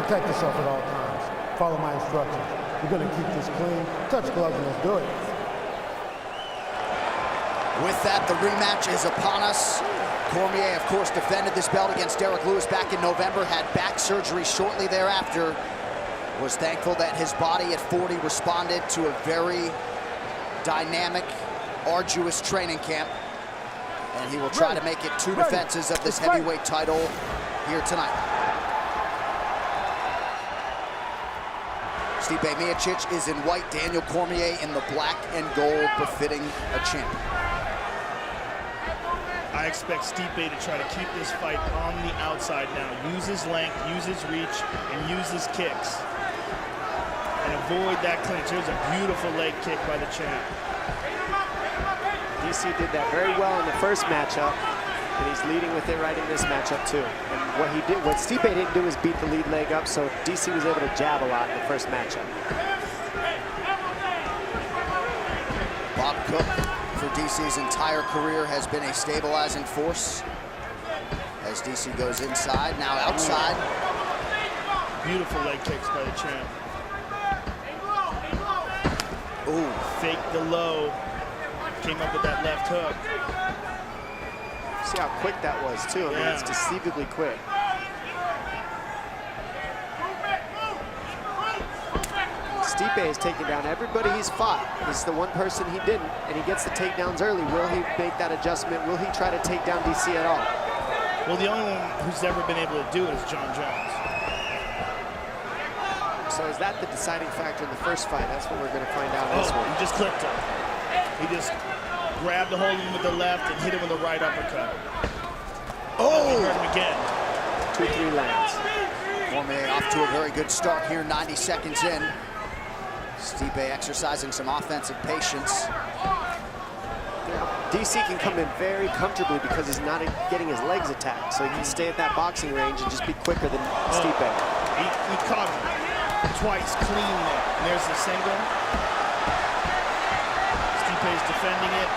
Protect yourself at all times. Follow my instructions. We're going to keep this clean. Touch gloves and let's do it. With that, the rematch is upon us. Cormier, of course, defended this belt against Derek Lewis back in November, had back surgery shortly thereafter. Was thankful that his body at 40 responded to a very dynamic, arduous training camp. And he will try to make it 2 defenses of this heavyweight title here tonight. Stipe Miocic is in white, Daniel Cormier in the black and gold, befitting a champion. I expect Stipe to try to keep this fight on the outside now. Use his length, use his reach, and use his kicks. And avoid that clinch. There's a beautiful leg kick by the champ. DC did that very well in the first matchup, and he's leading with it right in this matchup too. And what Stipe didn't do is beat the lead leg up, so DC was able to jab a lot in the first matchup. Bob Cook, for DC's entire career, has been a stabilizing force as DC goes inside, now outside. Beautiful leg kicks by the champ. Ooh. Fake the low. Came up with that left hook. See how quick that was too. I mean, it's deceivably quick. Stipe has taken down everybody he's fought. This is the one person he didn't, and he gets the takedowns early. Will he make that adjustment? Will he try to take down DC at all? Well, the only one who's ever been able to do it is John Jones. So is that the deciding factor in the first fight? That's what we're going to find out in this one. He just clipped him. He just grabbed a hold of him with the left and hit him with the right uppercut. Oh! He hurt him again. 2-3 lands. Cormier off to a very good start here, 90 seconds in. Stipe exercising some offensive patience. DC can come in very comfortably because he's not getting his legs attacked, so he can stay at that boxing range and just be quicker than Stipe. He caught him twice clean there. And there's the single. Stipe's defending it.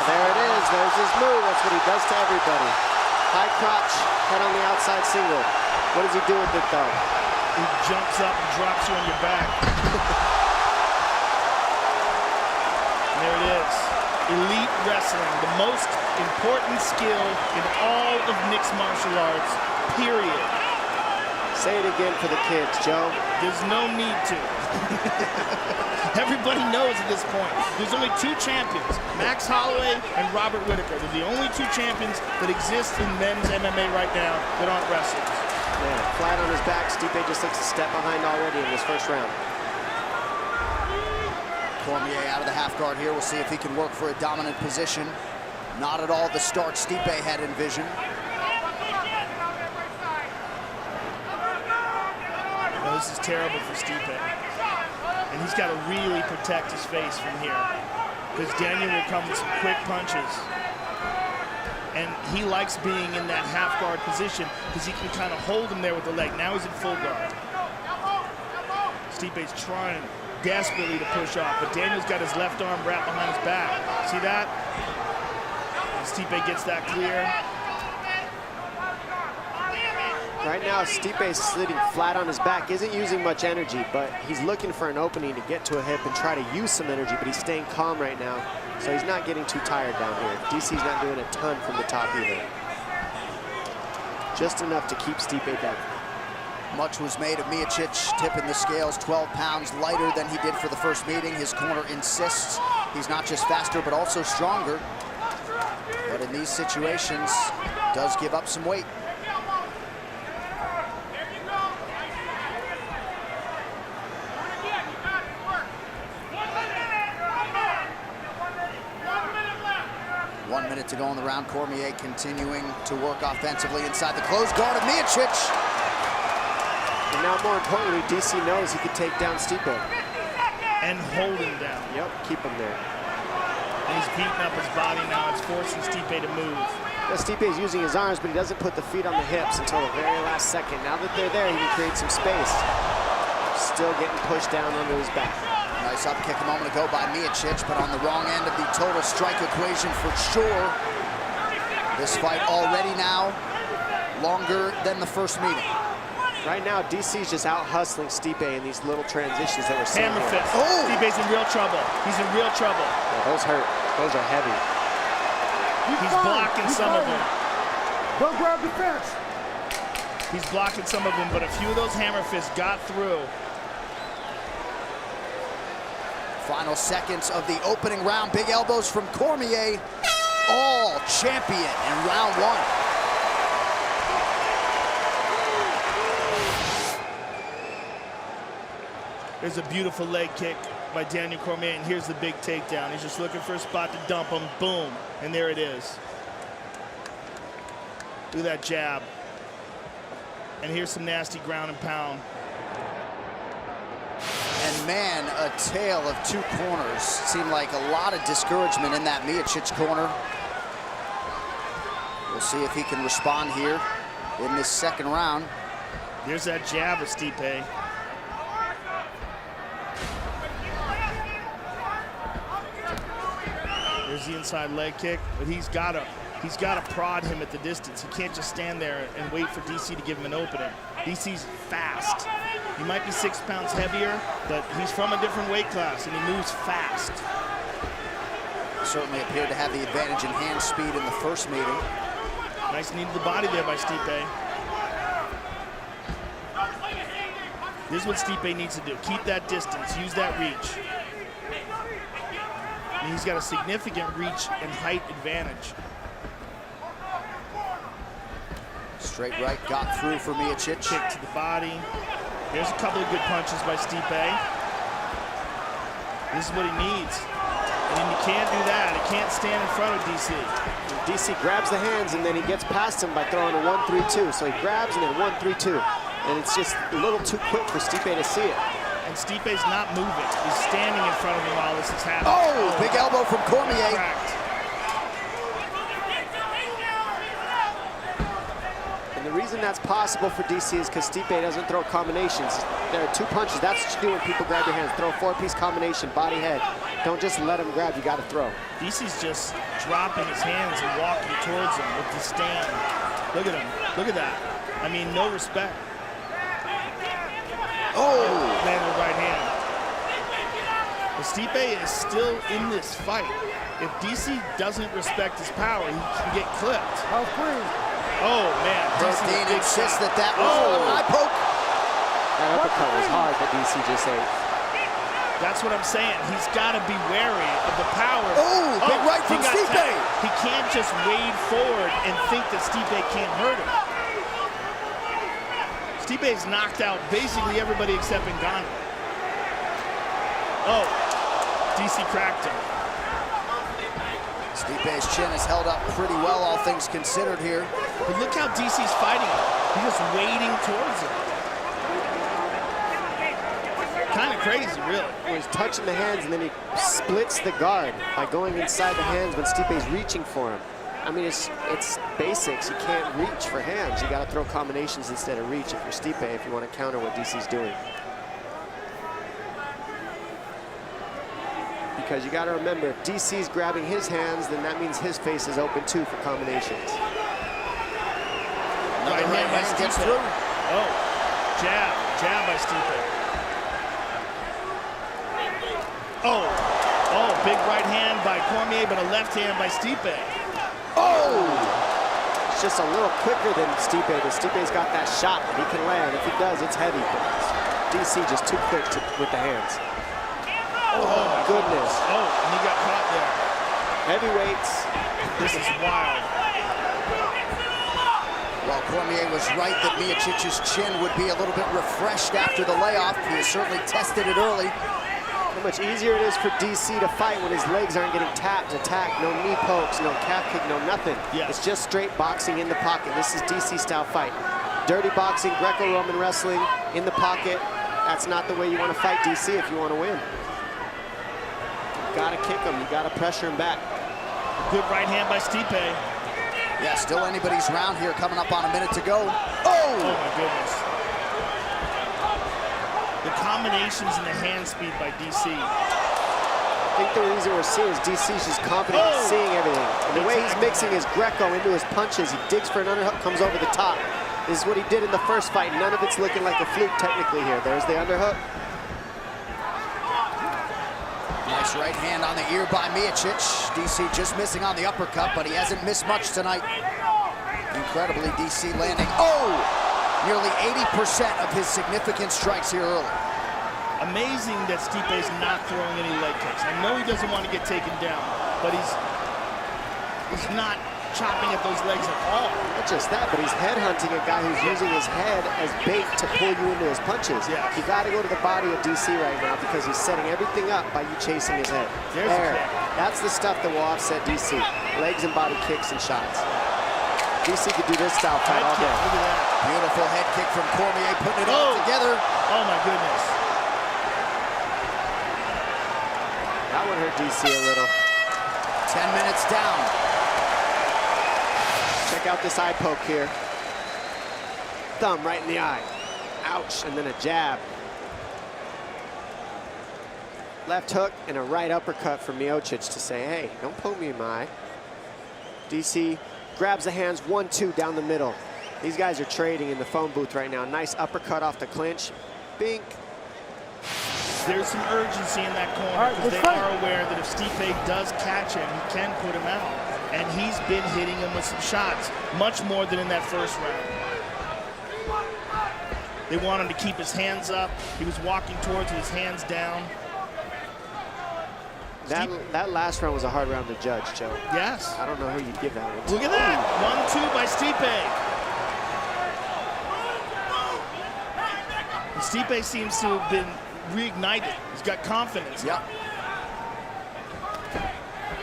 There it is. There's his move. That's what he does to everybody. High crotch, head on the outside single. What does he do with it, though? He jumps up and drops you on your back. There it is. Elite wrestling, the most important skill in all of mixed martial arts, period. Say it again for the kids, Joe. There's no need to. Everybody knows at this point. There's only 2 champions, Max Holloway and Robert Whittaker. They're the only 2 champions that exist in men's MMA right now that aren't wrestlers. Yeah, flat on his back. Stipe just looks a step behind already in this first round. Cormier out of the half guard here. We'll see if he can work for a dominant position. Not at all the start Stipe had envisioned. Well, this is terrible for Stipe. And he's got to really protect his face from here, because Daniel will come with some quick punches. And he likes being in that half guard position because he can kind of hold him there with the leg. Now he's in full guard. Stipe's trying desperately to push off, but Daniel's got his left arm wrapped behind his back. See that? And Stipe gets that clear. Right now, Stipe is sitting flat on his back, isn't using much energy, but he's looking for an opening to get to a hip and try to use some energy, but he's staying calm right now, so he's not getting too tired down here. DC's not doing a ton from the top either. Just enough to keep Stipe down. Much was made of Miocic tipping the scales 12 pounds lighter than he did for the first meeting. His corner insists he's not just faster, but also stronger. But in these situations, does give up some weight. One minute to go in the round. Cormier continuing to work offensively inside the closed guard of Miocic. And now, more importantly, DC knows he could take down Stipe. And hold him down. Yep, keep him there. And he's beating up his body now. It's forcing Stipe to move. Well, Stipe is using his arms, but he doesn't put the feet on the hips until the very last second. Now that they're there, he can create some space. Still getting pushed down under his back. Nice up kick a moment ago by Miocic, but on the wrong end of the total strike equation for sure. This fight already now longer than the first meeting. Right now, DC's just out hustling Stipe in these little transitions that we're seeing Hammer here. fist. Oh! Stipe's in real trouble. He's in real trouble. Yeah, those hurt. Those are heavy. He's blocking some of them. Don't grab the fence. He's blocking some of them, but a few of those hammer fists got through. Final seconds of the opening round. Big elbows from Cormier. All champion in round one. There's a beautiful leg kick by Daniel Cormier, and here's the big takedown. He's just looking for a spot to dump him. Boom, and there it is. Look at that jab. And here's some nasty ground and pound. And man, a tale of two corners. Seemed like a lot of discouragement in that Miocic corner. We'll see if he can respond here in this second round. There's that jab of Stipe. There's the inside leg kick, but he's got to prod him at the distance. He can't just stand there and wait for DC to give him an opening. DC's fast. He might be 6 pounds heavier, but he's from a different weight class, and he moves fast. Certainly appeared to have the advantage in hand speed in the first meeting. Nice knee to the body there by Stipe. This is what Stipe needs to do. Keep that distance, use that reach. And he's got a significant reach and height advantage. Straight right got through for Miocic. Kick to the body. There's a couple of good punches by Stipe. This is what he needs. And he can't do that. He can't stand in front of DC. DC grabs the hands and then he gets past him by throwing a 1-3-2. So he grabs and then 1-3-2. And it's just a little too quick for Stipe to see it. And Stipe's not moving. He's standing in front of him while this is happening. Oh, big elbow from Cormier. Cracked. And the reason that's possible for DC is because Stipe doesn't throw combinations. There are two punches. That's what you do when people grab your hands. Throw a 4-piece combination, body, head. Don't just let him grab. You got to throw. DC's just dropping his hands and walking towards him with the stand. Look at him. Look at that. I mean, no respect. Oh! Landed right hand. But Stipe is still in this fight. If DC doesn't respect his power, he can get clipped. House clean. Oh, man. DC Dean big insists shot. that was an eye poke. That uppercut was hard, but DC just ate. That's what I'm saying. He's got to be wary of the power. Oh, big right he from got Stipe. tagged. He can't just wade forward and think that Stipe can't hurt him. Stipe's knocked out basically everybody except Ngannou. Oh, DC cracked him. Stipe's chin is held up pretty well, all things considered here. But look how DC's fighting him. He's just wading towards him. Kind of crazy, really. Well, he's touching the hands and then he splits the guard by going inside the hands when Stipe's reaching for him. I mean, it's basics. You can't reach for hands. You got to throw combinations instead of reach if you're Stipe, if you want to counter what DC's doing. Because you got to remember, if DC's grabbing his hands, then that means his face is open too for combinations. Another right hand gets Stipe. through. Oh, jab by Stipe. Oh, big right hand by Cormier, but a left hand by Stipe. Oh! It's just a little quicker than Stipe, but Stipe's got that shot that he can land. If he does, it's heavy, but DC just too quick with the hands. Oh my goodness. Oh, and he got caught there. Heavyweights. This is wild. Well, Cormier was right that Miocic's chin would be a little bit refreshed after the layoff. He has certainly tested it early. How much easier it is for DC to fight when his legs aren't getting tapped, attacked, no knee pokes, no calf kick, no nothing. Yeah. It's just straight boxing in the pocket. This is DC style fight. Dirty boxing, Greco-Roman wrestling, in the pocket. That's not the way you want to fight DC if you want to win. You gotta kick him, you gotta pressure him back. Good right hand by Stipe. Yeah, still anybody's round here, coming up on a minute to go. Oh my goodness. The combinations and the hand speed by DC. I think the reason we're seeing is DC's just confident in seeing everything. And the way he's mixing his Greco into his punches, he digs for an underhook, comes over the top. This is what he did in the first fight. None of it's looking like a fluke technically here. There's the underhook. Nice right hand on the ear by Miocic. DC just missing on the uppercut, but he hasn't missed much tonight. Incredibly, DC landing. Oh! Nearly 80% of his significant strikes here early. Amazing that Stipe's not throwing any leg kicks. I know he doesn't want to get taken down, but he's not chopping at those legs at all. Not just that, but he's headhunting a guy who's using his head as bait to pull you into his punches. Yeah. You got to go to the body of DC right now because he's setting everything up by you chasing his head. There's a kick. That's the stuff that will offset DC. Legs and body kicks and shots. DC could do this style fight all day. Look at that. Beautiful head kick from Cormier, putting it all together. Oh my goodness. That one hurt DC a little. 10 minutes down. Check out this eye poke here. Thumb right in the eye. Ouch, and then a jab. Left hook and a right uppercut from Miocic to say, hey, don't poke me in my eye. DC grabs the hands, 1-2 down the middle. These guys are trading in the phone booth right now. Nice uppercut off the clinch. Bink. There's some urgency in that corner because they are aware that if Stipe does catch him, he can put him out. And he's been hitting him with some shots, much more than in that first round. They want him to keep his hands up. He was walking towards with his hands down. That last round was a hard round to judge, Joe. Yes. I don't know who you'd give that one to. Look at that. 1-2 by Stipe. And Stipe seems to have been reignited. He's got confidence. Yep.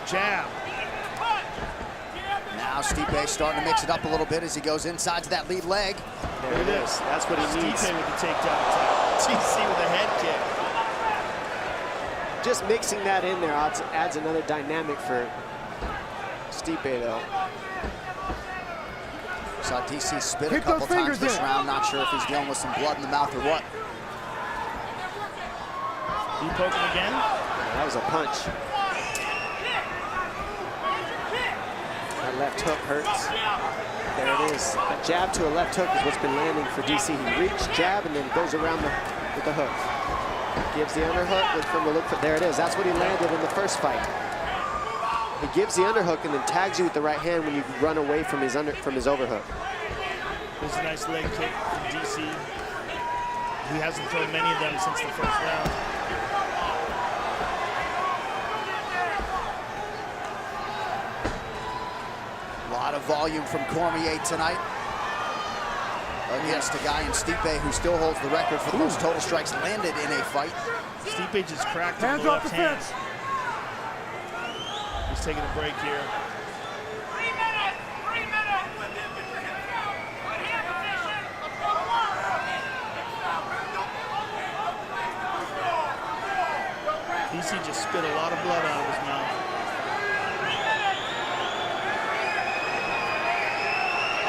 Jab. Now Stipe starting to mix it up a little bit as he goes inside to that lead leg. There it is. That's what he needs. Stipe with the takedown attack. DC with a head kick. Just mixing that in there adds another dynamic for Stipe, though. Saw DC spit a couple times this round. Not sure if he's dealing with some blood in the mouth or what. You poke him again? Yeah, that was a punch. That left hook hurts. There it is. A jab to a left hook is what's been landing for DC. He reaches, jab, and then goes around with the hook. Gives the underhook, look from the look for, there it is. That's what he landed in the first fight. He gives the underhook and then tags you with the right hand when you run away from his overhook. There's a nice leg kick from DC. He hasn't thrown many of them since the first round. A lot of volume from Cormier tonight against a guy in Stipe who still holds the record for the most total strikes landed in a fight. Stipe just cracked him with the left hand. He's taking a break here. 3 minutes! 3 minutes! DC just spit a lot of blood out of his mouth.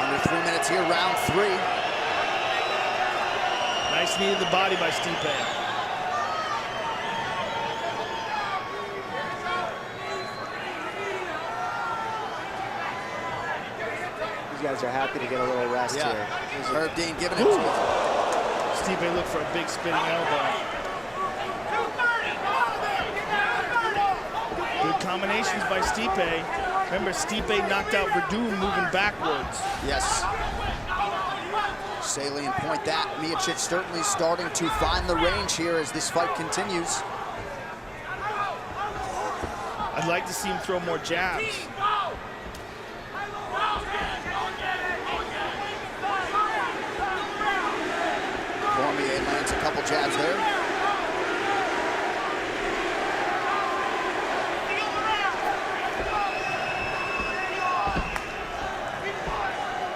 Under 3 minutes here, round 3. Nice knee to the body by Stipe. These guys are happy to get a little rest here. Herb Dean giving it to him. Stipe looked for a big spinning elbow. Good combinations by Stipe. Remember, Stipe knocked out Verdun moving backwards. Yes. Salient point that. Miocic certainly starting to find the range here as this fight continues. I'd like to see him throw more jabs. Cormier lands a couple jabs there.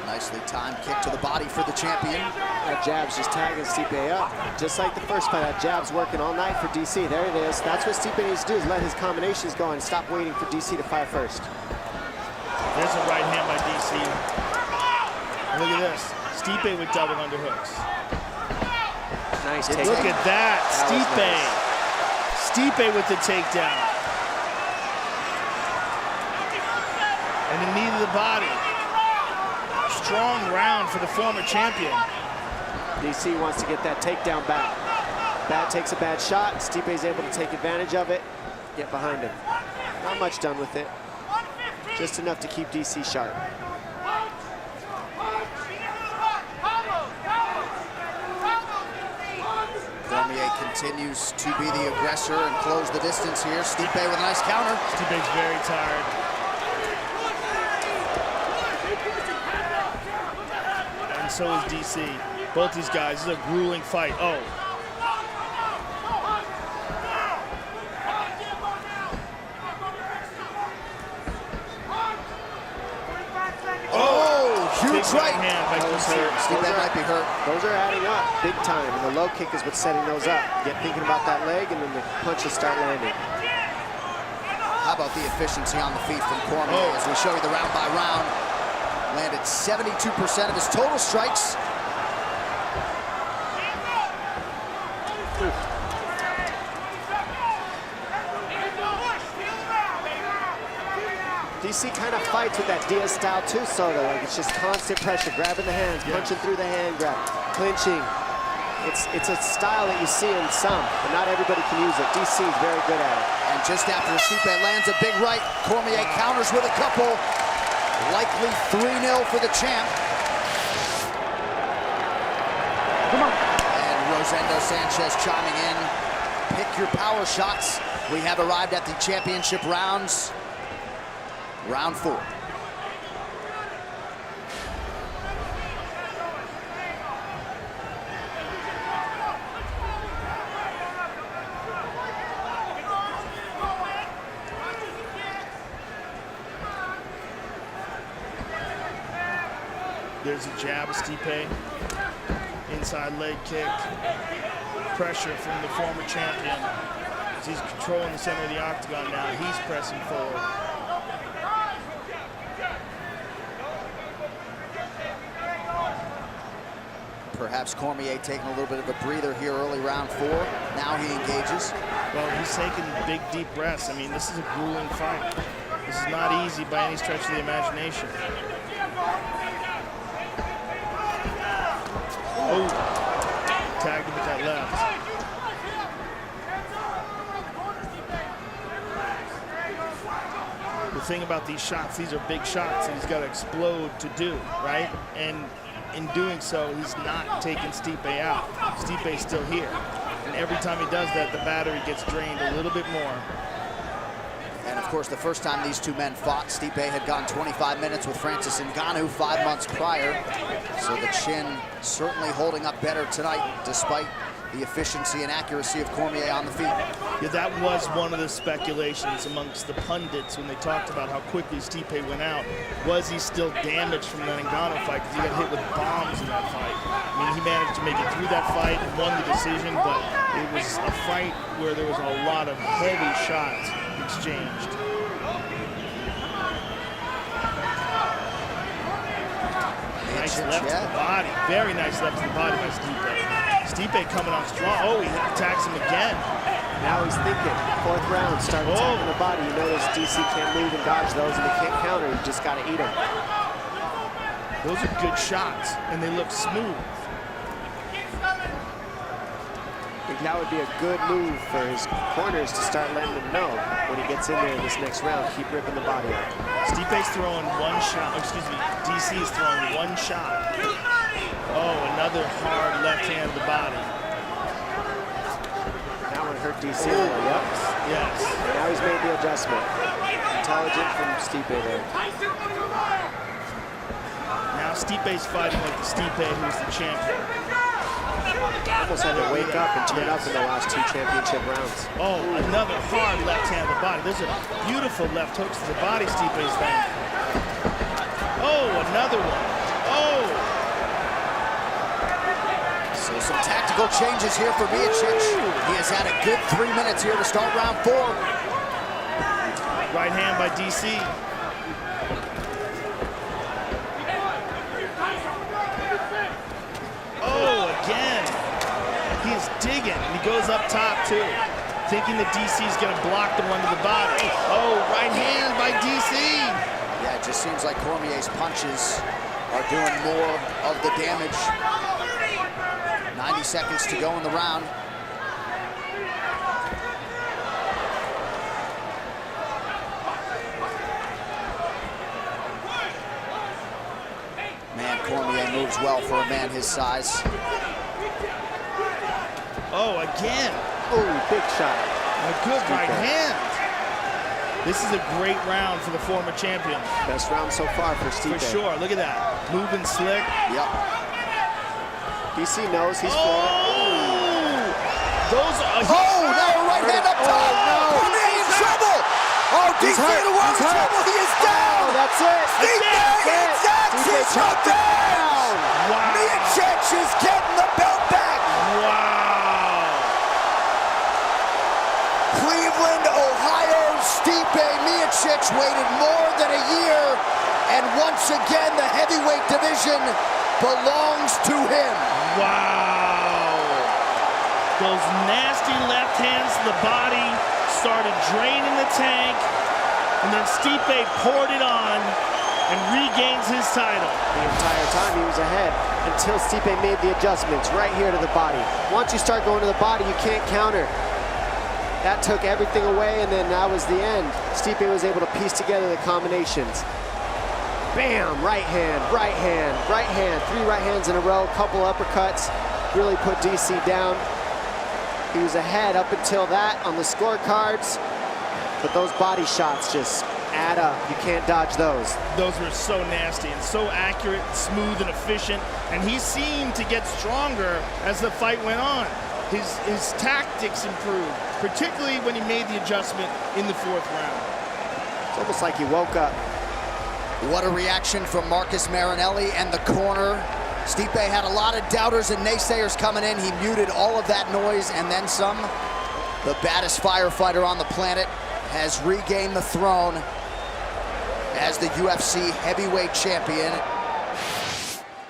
Nicely timed kick to the body for the champion. That jab's just tagging Stipe up. Just like the first fight, that jab's working all night for DC. There it is. That's what Stipe needs to do, is let his combinations go and stop waiting for DC to fire first. There's a right hand by DC. Look at this. Stipe with double underhooks. Nice takedown. Look at that. Stipe. Nice. Stipe with the takedown. And the knee to the body. Strong round for the former champion. DC wants to get that takedown back. Bat takes a bad shot. Stipe is able to take advantage of it, get behind him. Not much done with it. Just enough to keep DC sharp. Cormier continues to be the aggressor and close the distance here. Stipe with a nice counter. Stipe's very tired. And so is DC. Both these guys, this is a grueling fight. Oh. Huge right hand by Stipe might be hurt. Those are adding up big time, and the low kick is what's setting those up. Get thinking about that leg, and then the punches start landing. How about the efficiency on the feet from Cormier as we show you the round by round. Landed 72% of his total strikes. DC kind of fights with that Diaz style too, sort of like it's just constant pressure, grabbing the hands, punching through the hand grab, clinching. It's a style that you see in some, but not everybody can use it. DC is very good at it. And just after Stipe lands a big right, Cormier counters with a couple. Likely 3-0 for the champ. Come on. And Rosendo Sanchez chiming in. Pick your power shots. We have arrived at the championship rounds. Round 4. There's a jab of Stipe. Inside leg kick. Pressure from the former champion. As he's controlling the center of the octagon now. He's pressing forward. Perhaps Cormier taking a little bit of a breather here early round 4. Now he engages. Well, he's taking big, deep breaths. I mean, this is a grueling fight. This is not easy by any stretch of the imagination. Oh, tagged him with that left. The thing about these shots, these are big shots that he's got to explode to do, right? And in doing so, he's not taking Stipe out. Stipe's still here. And every time he does that, the battery gets drained a little bit more. And of course, the first time these two men fought, Stipe had gone 25 minutes with Francis Ngannou 5 months prior. So the chin certainly holding up better tonight, despite the efficiency and accuracy of Cormier on the feet. Yeah, that was one of the speculations amongst the pundits when they talked about how quickly Stipe went out. Was he still damaged from that Ngannou fight because he got hit with bombs in that fight? I mean, he managed to make it through that fight and won the decision, but it was a fight where there was a lot of heavy shots exchanged. Nice left to the body. Very nice left to the body by Stipe. Stipe coming on strong. Oh, he attacks him again. Now he's thinking. 4th round, start attacking the body. You notice DC can't move and dodge those, and they can't counter. You just got to eat them. Those are good shots, and they look smooth. I think that would be a good move for his corners to start letting him know when he gets in there in this next round. Keep ripping the body out. Stipe's throwing one shot. Excuse me. DC's throwing one shot. Oh, another hard left hand to the body. That one hurt DC. Yep. Yes. Now he's made the adjustment. Intelligent from Stipe there. Now Stipe's fighting like the Stipe who's the champion. Almost had to wake up and turn up in the last 2 championship rounds. Oh, another hard left hand to the body. There's a beautiful left hooks to the body Stipe's landing. Oh, another one. Oh. So some tactical changes here for Miocic. He has had a good 3 minutes here to start round 4. Right hand by DC. Oh, again. He is digging, and he goes up top too, thinking that DC's gonna block the one to the body. Oh, right hand by DC. Yeah, it just seems like Cormier's punches are doing more of the damage. 90 seconds to go in the round. Man, Cormier moves well for a man his size. Oh, again. Oh, big shot. A good right hand. This is a great round for the former champion. Best round so far for Stipe. For sure. Look at that. Moving slick. Yep. DC knows he's Those are... now a right hand up top. no. Cormier in trouble. Oh, DC in the world of trouble. He is down. That's it. Stipe exacts his revenge. Wow. Miocic is getting the belt back. Wow. Cleveland, Ohio, Stipe Miocic waited more than a year, and once again the heavyweight division belongs to him. Wow. Those nasty left hands to the body started draining the tank, and then Stipe poured it on and regains his title. The entire time he was ahead until Stipe made the adjustments right here to the body. Once you start going to the body, you can't counter. That took everything away, and then that was the end. Stipe was able to piece together the combinations. Bam, right hand, right hand, right hand. 3 right hands in a row, couple uppercuts. Really put DC down. He was ahead up until that on the scorecards, but those body shots just add up. You can't dodge those. Those were so nasty and so accurate, smooth, and efficient, and he seemed to get stronger as the fight went on. His tactics improved, particularly when he made the adjustment in the 4th round. It's almost like he woke up. What a reaction from Marcus Marinelli and the corner. Stipe had a lot of doubters and naysayers coming in. He muted all of that noise and then some. The baddest firefighter on the planet has regained the throne as the UFC heavyweight champion.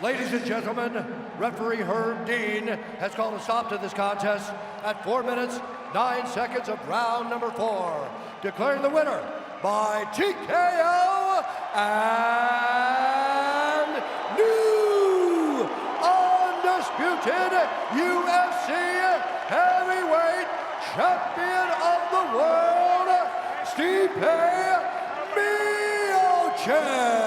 Ladies and gentlemen, referee Herb Dean has called a stop to this contest at 4 minutes, 9 seconds of round number 4, declaring the winner by TKO and new undisputed UFC heavyweight champion of the world, Stipe Miocic.